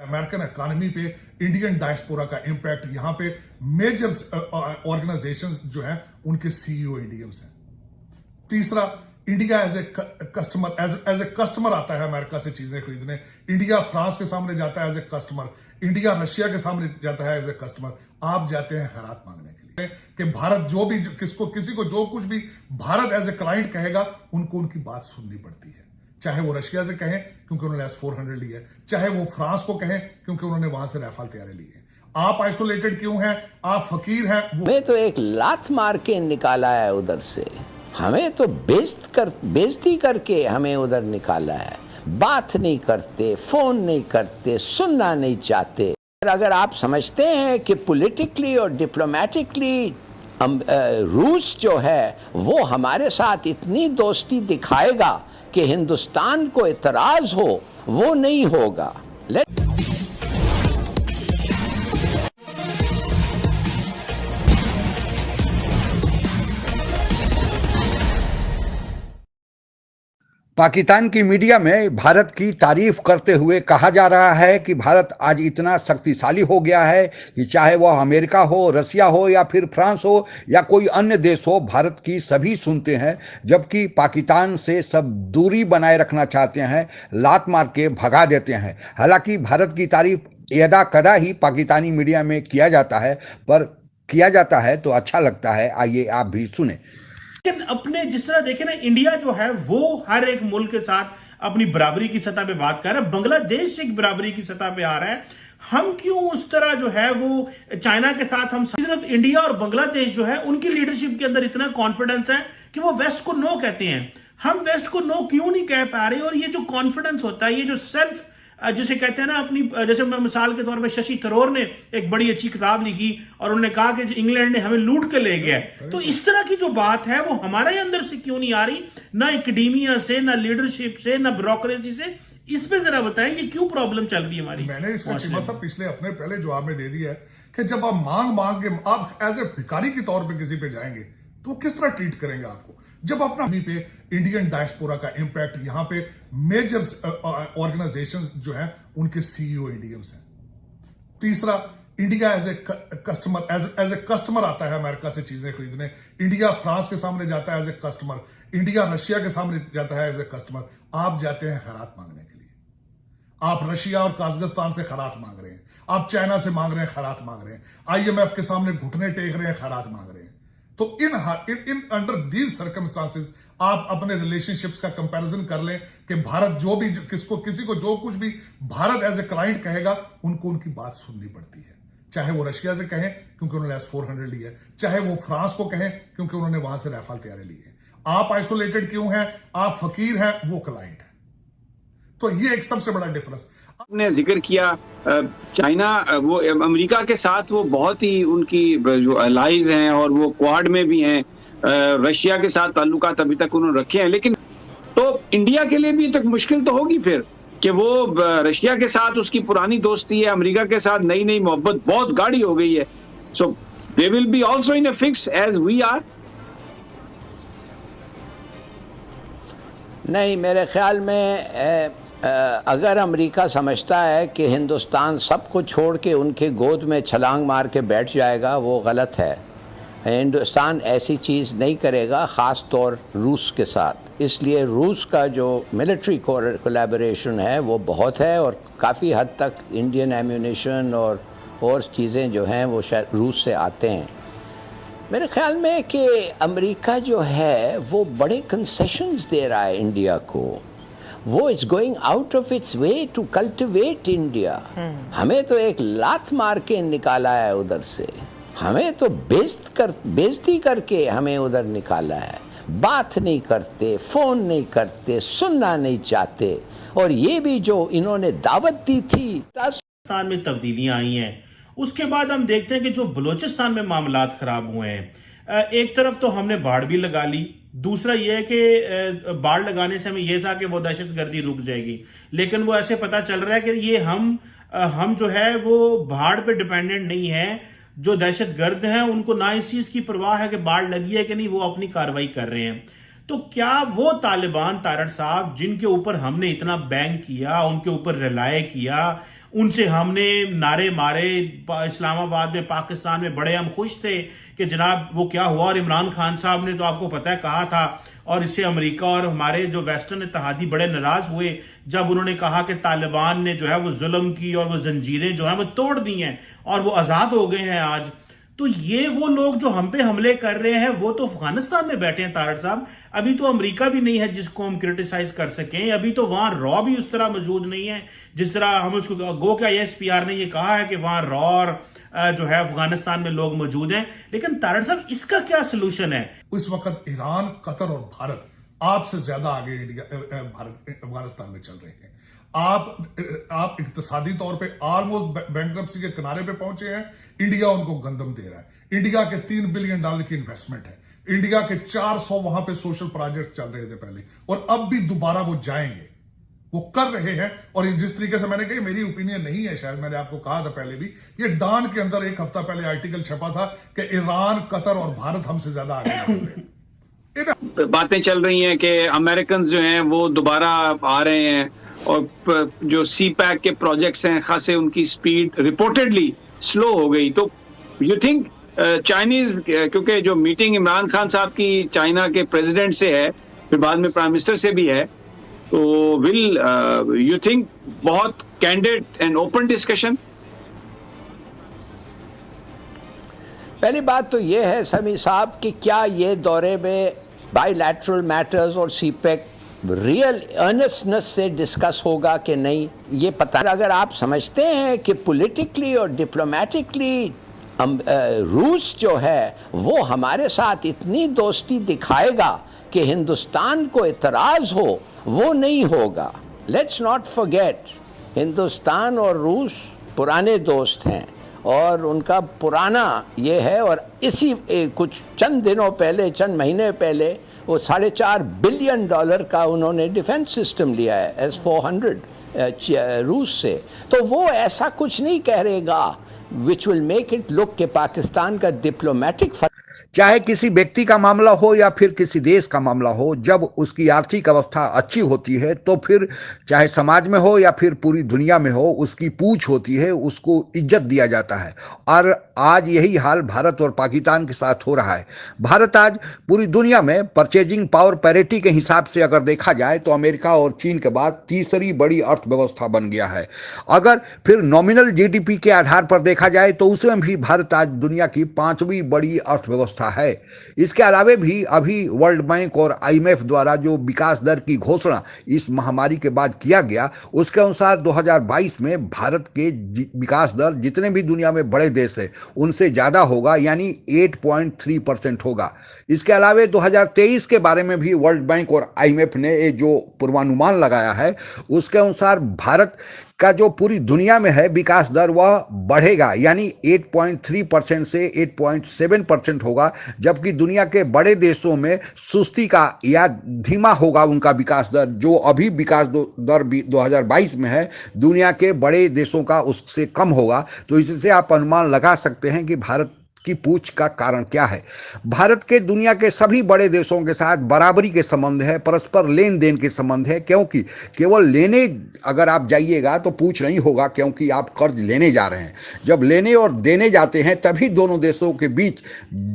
American economy पे Indian diaspora का impact, यहां पे मेजर ऑर्गेनाइजेशंस जो है उनके सीईओ इंडियंस हैं। तीसरा, इंडिया एज ए कस्टमर आता है अमेरिका से चीजें खरीदने। इंडिया फ्रांस के सामने जाता है as a customer, India Russia के सामने जाता है एज ए कस्टमर। आप जाते हैं खैरात मांगने के लिए कि भारत जो भी किसी को जो कुछ भी भारत एज ए क्लाइंट कहेगा उनको उनकी बात सुननी पड़ती है, चाहे वो रशिया से कहें क्योंकि उन्होंने S-400 ली है, चाहे वो फ्रांस को कहें क्योंकि उन्होंने वहां से राफेल तैयारे ली है। आप आइसोलेटेड क्यों हैं, आप फकीर हैं। हमें तो एक लात मार के निकाला है उधर से, हमें तो बेइज्जती करके हमें उधर निकाला है। बात नहीं करते, फोन नहीं करते, सुनना नहीं चाहते। अगर आप समझते हैं कि पॉलिटिकली और डिप्लोमेटिकली रूस जो है वो हमारे साथ इतनी दोस्ती दिखाएगा कि हिंदुस्तान को इतराज हो, वो नहीं होगा। पाकिस्तान की मीडिया में भारत की तारीफ करते हुए कहा जा रहा है कि भारत आज इतना शक्तिशाली हो गया है कि चाहे वह अमेरिका हो, रसिया हो या फिर फ्रांस हो या कोई अन्य देश हो, भारत की सभी सुनते हैं। जबकि पाकिस्तान से सब दूरी बनाए रखना चाहते हैं, लात मार के भगा देते हैं। हालांकि भारत की तारीफ यदा कदा ही पाकिस्तानी मीडिया में किया जाता है, पर किया जाता है तो अच्छा लगता है। आइए आप भी सुने। लेकिन अपने जिस तरह देखें ना, इंडिया जो है वो हर एक मुल्क के साथ अपनी बराबरी की सतह पे बात कर रहा है। बांग्लादेश एक बराबरी की सतह पे आ रहा है। हम क्यों उस तरह जो है वो चाइना के साथ, हम सिर्फ इंडिया और बांग्लादेश जो है उनकी लीडरशिप के अंदर इतना कॉन्फिडेंस है कि वो वेस्ट को नो कहते हैं। हम वेस्ट को नो क्यों नहीं कह पा रहे? और ये जो कॉन्फिडेंस होता है, ये जो सेल्फ जिसे कहते हैं ना अपनी, जैसे मैं मिसाल के तौर पे शशि थरूर ने एक बड़ी अच्छी किताब लिखी और उन्होंने कहा कि इंग्लैंड ने हमें लूट के ले गया। तो इस तरह की जो बात है वो हमारे अंदर से क्यों नहीं आ रही, ना एकेडमिया से, ना लीडरशिप से, ना ब्यूरोक्रेसी से? इस पे जरा बताएं ये क्यों प्रॉब्लम चल रही है हमारी। मैंने इसका चीमा साहब पिछले अपने पहले जवाब में दे दिया है कि जब आप मांग के आप एज ए भिखारी के तौर पे किसी पे जाएंगे तो किस तरह ट्रीट करेंगे आपको। जब अपना पे इंडियन डायस्पोरा का इंपैक्ट, यहां पे मेजर ऑर्गेनाइजेशंस जो है उनके सीईओ इंडियंस हैं। तीसरा, इंडिया एज ए कस्टमर आता है अमेरिका से चीजें खरीदने। इंडिया फ्रांस के सामने जाता है as a customer, India Russia के सामने जाता है एज ए कस्टमर। आप जाते हैं खैरात मांगने के लिए, आप रशिया और काजाकिस्तान से खैरात मांग रहे हैं, आप चाइना से मांग रहे हैं, खैरात मांग रहे हैं, IMF के सामने घुटने टेक रहे हैं, खैरात मांग रहे हैं। तो इन अंडर दीज सर्कमस्टांसेस आप अपने रिलेशनशिप्स का कंपैरिजन कर लें कि भारत जो भी किसी को जो कुछ भी भारत एज ए क्लाइंट कहेगा उनको उनकी बात सुननी पड़ती है, चाहे वो रशिया से कहें क्योंकि उन्होंने S-400 ली है, चाहे वो फ्रांस को कहें क्योंकि उन्होंने वहां से राफेल तैयारे ली है। आप आइसोलेटेड क्यों हैं, आप फकीर हैं, वो क्लाइंट है। तो ये एक सबसे बड़ा डिफरेंस आपने जिक्र किया। चाइना वो अमेरिका के साथ वो बहुत ही उनकी जो अलाइज हैं और वो क्वाड में भी हैं। रशिया के साथ ताल्लुकात अभी तक उन्होंने रखे हैं, लेकिन तो इंडिया के लिए भी तक मुश्किल तो होगी फिर कि वो रशिया के साथ उसकी पुरानी दोस्ती है, अमेरिका के साथ नई मोहब्बत बहुत गाढ़ी हो गई है। So they will be also in a fix as we are. नहीं, मेरे ख्याल में अगर अमेरिका समझता है कि हिंदुस्तान सबको छोड़ के उनके गोद में छलांग मार के बैठ जाएगा, वो गलत है। हिंदुस्तान ऐसी चीज़ नहीं करेगा, ख़ास तौर रूस के साथ। इसलिए रूस का जो मिलिट्री कोलैबोरेशन है वो बहुत है और काफ़ी हद तक इंडियन एम्यूनिशन और चीज़ें जो हैं वो शायद रूस से आते हैं। मेरे ख्याल में कि अमेरिका जो है वो बड़े कंसेशंस दे रहा है इंडिया को। वो is going out of its way to cultivate India. हमें तो एक लात मार के निकाला है उधर से, हमें तो बेइज्जती करके हमें उधर निकाला है। बात नहीं करते, फोन नहीं करते, सुनना नहीं चाहते। और ये भी जो इन्होंने दावत दी थी, पाकिस्तान में तब्दीलियां आई हैं, उसके बाद हम देखते हैं कि जो बलूचिस्तान में मामलात खराब हुए हैं। एक तरफ तो हमने बाढ़ भी लगा ली, दूसरा यह है कि बाढ़ लगाने से हमें यह था कि वो दहशतगर्दी रुक जाएगी, लेकिन वो ऐसे पता चल रहा है कि ये हम जो है वो बाढ़ पे डिपेंडेंट नहीं है। जो दहशतगर्द हैं उनको ना इस चीज की परवाह है कि बाढ़ लगी है कि नहीं, वो अपनी कार्रवाई कर रहे हैं। तो क्या वो तालिबान तारड़ साहब जिनके ऊपर हमने इतना बैंक किया, उनके ऊपर रिलाय किया, उनसे हमने नारे मारे, इस्लामाबाद में, पाकिस्तान में बड़े हम खुश थे कि जनाब वो क्या हुआ। और इमरान खान साहब ने तो आपको पता है कहा था, और इससे अमेरिका और हमारे जो वेस्टर्न इत्तेहादी बड़े नाराज हुए जब उन्होंने कहा कि तालिबान ने जो है वो जुल्म की और वो जंजीरें जो है वो तोड़ दी हैं और वो आजाद हो गए हैं आज। तो ये वो लोग जो हम पे हमले कर रहे हैं वो तो अफगानिस्तान में बैठे हैं तारड़ साहब। अभी तो अमेरिका भी नहीं है जिसको हम क्रिटिसाइज कर सकें, अभी तो वहां रॉ भी उस तरह मौजूद नहीं है जिस तरह हम उसको गो के ISPR ने ये कहा है कि वहां रॉ और जो है अफगानिस्तान में लोग मौजूद हैं। लेकिन तारड़ साहब इसका क्या सोल्यूशन है? इस वक्त ईरान, कतर और भारत आपसे ज्यादा आगे भारत अफगानिस्तान में चल रहे हैं। आप इक्तिसादी तौर पे ऑलमोस्ट बैंकरप्सी के किनारे पे पहुंचे हैं। इंडिया उनको गंदम दे रहा है। इंडिया के $3 बिलियन की इन्वेस्टमेंट है। इंडिया के 400 वहां पे सोशल प्रोजेक्ट्स चल रहे थे पहले, और अब भी दोबारा वो जाएंगे, वो कर रहे हैं। और जिस तरीके से मैंने कहा, मेरी ओपिनियन नहीं है, शायद मैंने आपको कहा था पहले भी, ये डॉन के अंदर एक हफ्ता पहले आर्टिकल छपा था कि ईरान, कतर और भारत हमसे ज्यादा आगे बढ़ रहे हैं। बातें चल रही हैं कि अमेरिकन जो हैं वो दोबारा आ रहे हैं, और जो CPEC के प्रोजेक्ट्स हैं खासे उनकी स्पीड रिपोर्टेडली स्लो हो गई। तो यू थिंक चाइनीज, क्योंकि जो मीटिंग इमरान खान साहब की चाइना के प्रेसिडेंट से है, फिर बाद में प्राइम मिनिस्टर से भी है, तो विल यू थिंक बहुत कैंडिड एंड ओपन डिस्कशन? पहली बात तो ये है समी साहब कि क्या ये दौरे में बायलैटरल मैटर्स और CPEC रियल अर्नेस्टनेस से डिस्कस होगा कि नहीं, ये पता। अगर आप समझते हैं कि पॉलिटिकली और डिप्लोमेटिकली रूस जो है वो हमारे साथ इतनी दोस्ती दिखाएगा कि हिंदुस्तान को इतराज़ हो, वो नहीं होगा। लेट्स नॉट फॉरगेट, हिंदुस्तान और रूस पुराने दोस्त हैं और उनका पुराना ये है। और इसी कुछ चंद दिनों पहले, चंद महीने पहले, वो $4.5 बिलियन का उन्होंने डिफेंस सिस्टम लिया है S-400 रूस से। तो वो ऐसा कुछ नहीं कहेगा which will make it look कि पाकिस्तान का डिप्लोमेटिक, चाहे किसी व्यक्ति का मामला हो या फिर किसी देश का मामला हो, जब उसकी आर्थिक अवस्था अच्छी होती है तो फिर चाहे समाज में हो या फिर पूरी दुनिया में हो, उसकी पूछ होती है, उसको इज्जत दिया जाता है। और आज यही हाल भारत और पाकिस्तान के साथ हो रहा है। भारत आज पूरी दुनिया में परचेजिंग पावर पैरिटी के हिसाब से अगर देखा जाए तो अमेरिका और चीन के बाद तीसरी बड़ी अर्थव्यवस्था बन गया है। अगर फिर नॉमिनल GDP के आधार पर देखा जाए तो उसमें भी भारत आज दुनिया की 5वीं बड़ी अर्थव्यवस्था है। इसके अलावा भी अभी वर्ल्ड बैंक और IMF द्वारा जो विकास दर की घोषणा इस महामारी के बाद किया गया, उसके अनुसार 2022 में भारत के विकास दर जितने भी दुनिया में बड़े देश हैं उनसे ज़्यादा होगा, यानी 8.3% होगा। इसके अलावा 2023 के बारे में भी वर्ल्ड बैंक और IMF ने जो पूर्वानुमान लगाया है उसके अनुसार भारत का जो पूरी दुनिया में है विकास दर वह बढ़ेगा, यानी 8.3% से 8.7% होगा, जबकि दुनिया के बड़े देशों में सुस्ती का या धीमा होगा उनका विकास दर। जो अभी विकास दर 2022 में है दुनिया के बड़े देशों का उससे कम होगा। तो इससे आप अनुमान लगा सकते हैं कि भारत की पूछ का कारण क्या है। भारत के दुनिया के सभी बड़े देशों के साथ बराबरी के संबंध है, परस्पर लेन देन के संबंध है, क्योंकि केवल लेने अगर आप जाइएगा तो पूछ नहीं होगा, क्योंकि आप कर्ज लेने जा रहे हैं। जब लेने और देने जाते हैं तभी दोनों देशों के बीच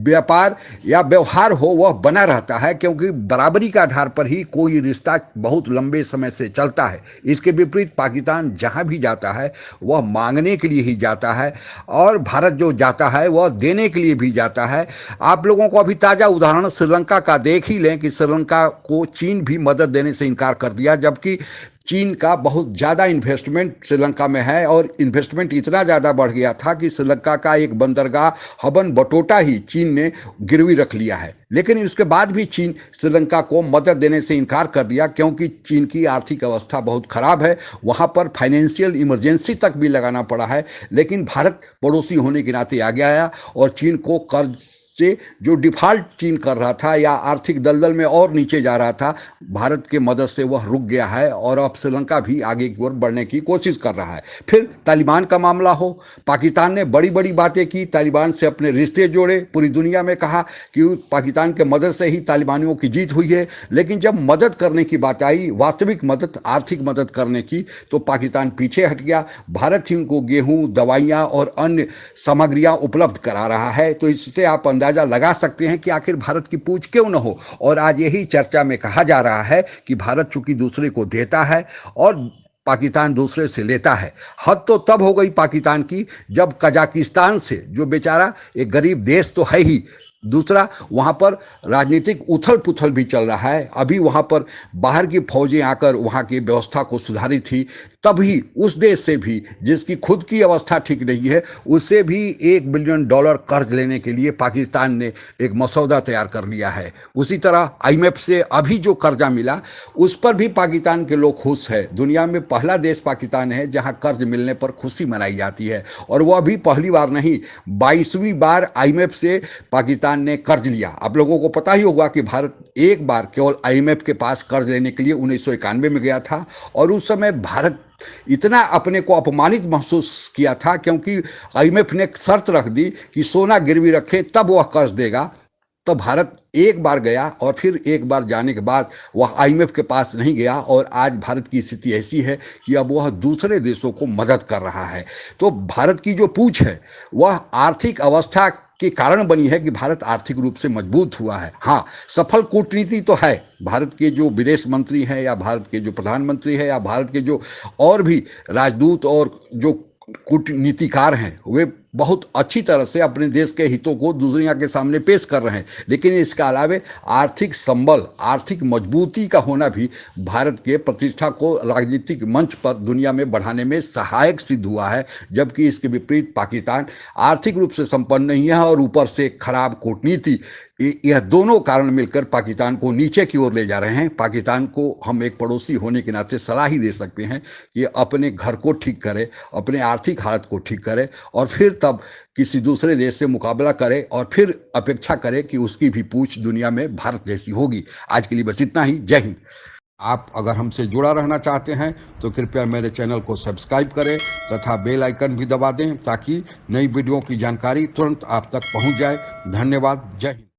व्यापार या व्यवहार हो वह बना रहता है, क्योंकि बराबरी के आधार पर ही कोई रिश्ता बहुत लंबे समय से चलता है। इसके विपरीत पाकिस्तान जहां भी जाता है वह मांगने के लिए ही जाता है, और भारत जो जाता है वह देने के लिए भी जाता है। आप लोगों को अभी ताजा उदाहरण श्रीलंका का देख ही लें कि श्रीलंका को चीन भी मदद देने से इनकार कर दिया, जबकि चीन का बहुत ज़्यादा इन्वेस्टमेंट श्रीलंका में है, और इन्वेस्टमेंट इतना ज़्यादा बढ़ गया था कि श्रीलंका का एक बंदरगाह हबन बटोटा ही चीन ने गिरवी रख लिया है। लेकिन उसके बाद भी चीन श्रीलंका को मदद देने से इनकार कर दिया, क्योंकि चीन की आर्थिक अवस्था बहुत खराब है, वहाँ पर फाइनेंशियल इमरजेंसी तक भी लगाना पड़ा है। लेकिन भारत पड़ोसी होने के नाते आगे आया और चीन को कर्ज से जो डिफॉल्ट चीन कर रहा था या आर्थिक दलदल में और नीचे जा रहा था, भारत के मदद से वह रुक गया है और अब श्रीलंका भी आगे की ओर बढ़ने की कोशिश कर रहा है। फिर तालिबान का मामला हो, पाकिस्तान ने बड़ी बड़ी बातें की, तालिबान से अपने रिश्ते जोड़े, पूरी दुनिया में कहा कि पाकिस्तान के मदद से ही तालिबानियों की जीत हुई है। लेकिन जब मदद करने की बात आई, वास्तविक मदद, आर्थिक मदद करने की, तो पाकिस्तान पीछे हट गया। भारत ही उनको गेहूं, दवाइयां और अन्य सामग्रियां उपलब्ध करा रहा है। तो इससे आप अंदाजा लगा सकते हैं कि आखिर भारत की पूछ क्यों न हो। और आज यही चर्चा में कहा जा रहा है कि भारत चूंकि दूसरे को देता है और पाकिस्तान दूसरे से लेता है। हद तो तब हो गई पाकिस्तान की जब कजाकिस्तान से, जो बेचारा एक गरीब देश तो है ही, दूसरा वहाँ पर राजनीतिक उथल पुथल भी चल रहा है। अभी वहाँ पर बाहर की फौजें आकर वहाँ की व्यवस्था को सुधारी थी, तभी उस देश से भी, जिसकी खुद की अवस्था ठीक नहीं है, उससे भी $1 बिलियन कर्ज लेने के लिए पाकिस्तान ने एक मसौदा तैयार कर लिया है। उसी तरह IMF से अभी जो कर्जा मिला, उस पर भी पाकिस्तान के लोग खुश है। दुनिया में पहला देश पाकिस्तान है जहाँ कर्ज मिलने पर खुशी मनाई जाती है, और वह भी पहली बार नहीं, 22वीं बार IMF से पाकिस्तान ने कर्ज लिया। आप लोगों को पता ही होगा कि भारत एक बार केवल IMF के पास कर्ज लेने के लिए 1991 में गया था, और उस समय भारत इतना अपने को अपमानित महसूस किया था, क्योंकि IMF ने शर्त रख दी कि सोना गिरवी रखें तब वह कर्ज देगा। तो भारत एक बार गया और फिर एक बार जाने के बाद वह IMF के पास नहीं गया, और आज भारत की स्थिति ऐसी है कि अब वह दूसरे देशों को मदद कर रहा है। तो भारत की जो पूछ है वह आर्थिक अवस्था के कारण बनी है कि भारत आर्थिक रूप से मजबूत हुआ है। हाँ, सफल कूटनीति तो है। भारत के जो विदेश मंत्री हैं, या भारत के जो प्रधानमंत्री हैं, या भारत के जो और भी राजदूत और जो कूटनीतिकार हैं, वे बहुत अच्छी तरह से अपने देश के हितों को दुनिया के सामने पेश कर रहे हैं। लेकिन इसके अलावे आर्थिक संबल, आर्थिक मजबूती का होना भी भारत के प्रतिष्ठा को राजनीतिक मंच पर दुनिया में बढ़ाने में सहायक सिद्ध हुआ है। जबकि इसके विपरीत पाकिस्तान आर्थिक रूप से संपन्न नहीं है, और ऊपर से खराब कूटनीति, यह दोनों कारण मिलकर पाकिस्तान को नीचे की ओर ले जा रहे हैं। पाकिस्तान को हम एक पड़ोसी होने के नाते सलाह ही दे सकते हैं कि अपने घर को ठीक करे, अपने आर्थिक हालत को ठीक करे, और फिर तब किसी दूसरे देश से मुकाबला करे, और फिर अपेक्षा करे कि उसकी भी पूछ दुनिया में भारत जैसी होगी। आज के लिए बस इतना ही। जय हिंद। आप अगर हमसे जुड़ा रहना चाहते हैं तो कृपया मेरे चैनल को सब्सक्राइब करें तथा बेल आइकन भी दबा दें, ताकि नई वीडियो की जानकारी तुरंत आप तक पहुंच जाए। धन्यवाद। जय हिंद।